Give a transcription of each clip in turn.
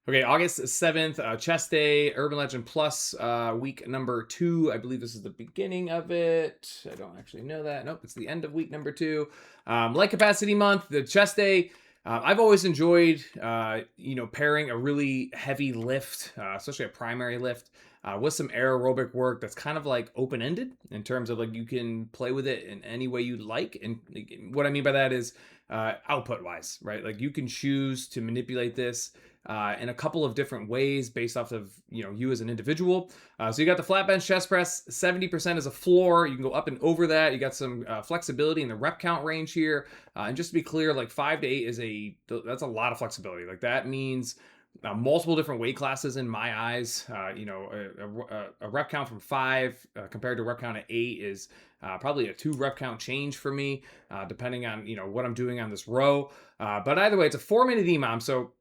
Okay, August 7th, chest day, Urban Legend Plus, week number 2. I believe this is the beginning of it. I don't actually know that. Nope, it's the end of week number 2. Light capacity month, the chest day. I've always enjoyed, pairing a really heavy lift, especially a primary lift, with some aerobic work that's kind of like open ended in terms of like you can play with it in any way you like. And what I mean by that is output wise, right? Like you can choose to manipulate this in a couple of different ways based off of you as an individual. So you got the flat bench chest press, 70% is a floor. You can go up and over that. You got some flexibility in the rep count range here. And just to be clear, like 5 to 8 that's a lot of flexibility. Like that means multiple different weight classes in my eyes. A rep count from 5 compared to a rep count at 8 is probably a 2 rep count change for me, depending on what I'm doing on this row. But either way, it's a 4-minute EMOM, so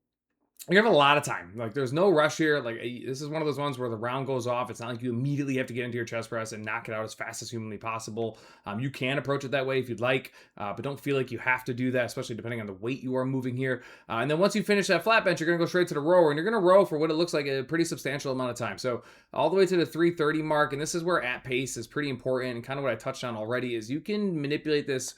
you have a lot of time. Like there's no rush here. Like this is one of those ones where the round goes off. It's not like you immediately have to get into your chest press and knock it out as fast as humanly possible. You can approach it that way if you'd like, but don't feel like you have to do that, especially depending on the weight you are moving here. And then once you finish that flat bench, you're gonna go straight to the rower, and you're gonna row for what it looks like a pretty substantial amount of time. So all the way to the 3:30 mark, and this is where at pace is pretty important. And kind of what I touched on already is you can manipulate this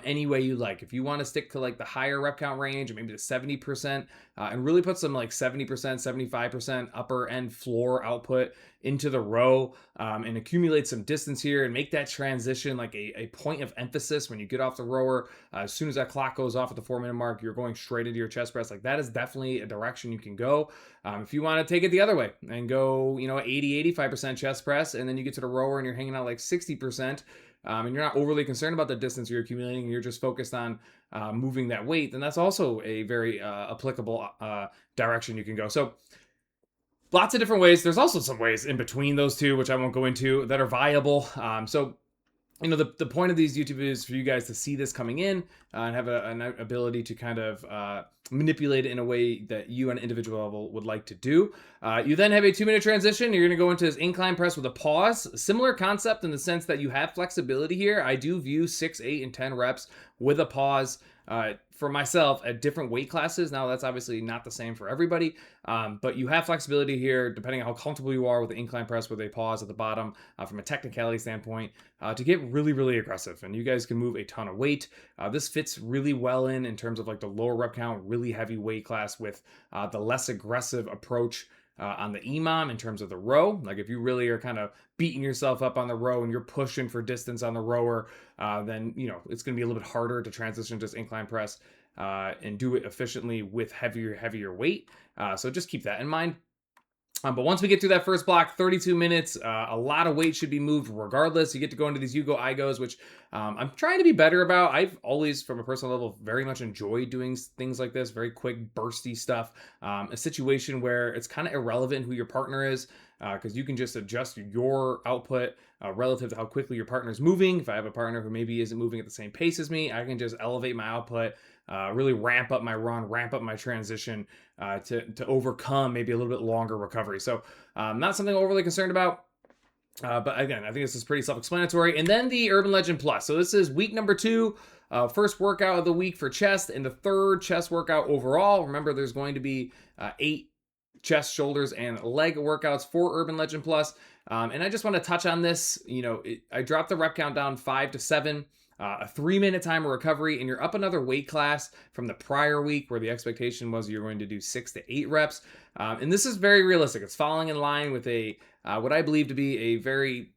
any way you like. If you want to stick to like the higher rep count range, or maybe the 70%, and really put some like 70%, 75% upper end floor output into the row, and accumulate some distance here and make that transition like a point of emphasis when you get off the rower. As soon as that clock goes off at the 4-minute mark, you're going straight into your chest press. Like that is definitely a direction you can go. If you want to take it the other way and go, 80, 85% chest press, and then you get to the rower and you're hanging out like 60%, and you're not overly concerned about the distance you're accumulating, you're just focused on moving that weight, then that's also a very applicable direction you can go. So lots of different ways. There's also some ways in between those two, which I won't go into, that are viable. The point of these YouTube videos is for you guys to see this coming in and have an ability to kind of manipulate it in a way that you on an individual level would like to do. You then have a 2-minute transition. You're going to go into this incline press with a pause. Similar concept in the sense that you have flexibility here. I do view 6, 8, and 10 reps with a pause for myself at different weight classes. Now, that's obviously not the same for everybody, but you have flexibility here depending on how comfortable you are with the incline press with a pause at the bottom from a technicality standpoint to get really, really aggressive. And you guys can move a ton of weight. This fits really well in terms of like the lower rep count, really heavy weight class with the less aggressive approach on the EMOM in terms of the row. Like if you really are kind of beating yourself up on the row and you're pushing for distance on the rower, then it's going to be a little bit harder to transition to this incline press and do it efficiently with heavier weight. So just keep that in mind. But once we get through that first block, 32 minutes, a lot of weight should be moved regardless. You get to go into these Yugo-Igos, which I'm trying to be better about. I've always, from a personal level, very much enjoyed doing things like this, very quick, bursty stuff. A situation where it's kind of irrelevant who your partner is, because you can just adjust your output relative to how quickly your partner is moving. If I have a partner who maybe isn't moving at the same pace as me, I can just elevate my output, really ramp up my run, ramp up my transition to overcome maybe a little bit longer recovery. So not something I'm overly concerned about. But again, I think this is pretty self-explanatory. And then the Urban Legend Plus. So this is week number 2, first workout of the week for chest, and the third chest workout overall. Remember, there's going to be 8 chest, shoulders, and leg workouts for Urban Legend Plus. And I just want to touch on this. I dropped the rep count down 5 to 7. A 3-minute time of recovery, and you're up another weight class from the prior week where the expectation was you're going to do 6 to 8 reps. And this is very realistic. It's falling in line with what I believe to be a very,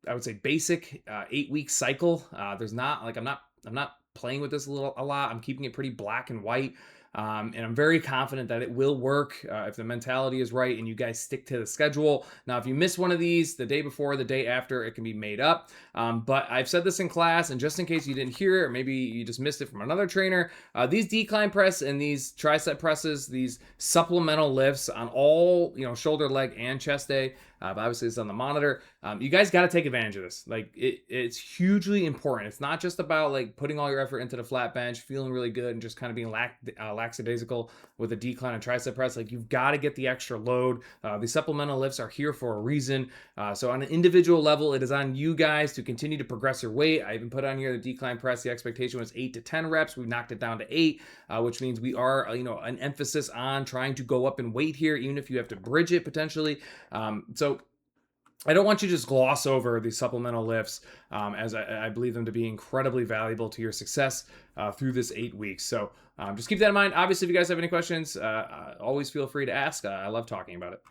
I would say, basic 8-week cycle. There's not like I'm not playing with this a lot. I'm keeping it pretty black and white. And I'm very confident that it will work if the mentality is right and you guys stick to the schedule. Now, if you miss one of these the day before, the day after, it can be made up. But I've said this in class, and just in case you didn't hear it, or maybe you just missed it from another trainer, these decline press and these tricep presses, these supplemental lifts on all, shoulder, leg, and chest day, but obviously it's on the monitor. You guys got to take advantage of this. Like it's hugely important. It's not just about like putting all your effort into the flat bench, feeling really good, and just kind of being lackadaisical with a decline and tricep press. Like you've got to get the extra load. The supplemental lifts are here for a reason. So on an individual level, it is on you guys to continue to progress your weight. I even put on here the decline press. The expectation was 8 to 10 reps. We've knocked it down to 8, which means we are, an emphasis on trying to go up in weight here, even if you have to bridge it potentially. So I don't want you to just gloss over these supplemental lifts, as I believe them to be incredibly valuable to your success through this 8 weeks. So just keep that in mind. Obviously, if you guys have any questions, always feel free to ask. I love talking about it.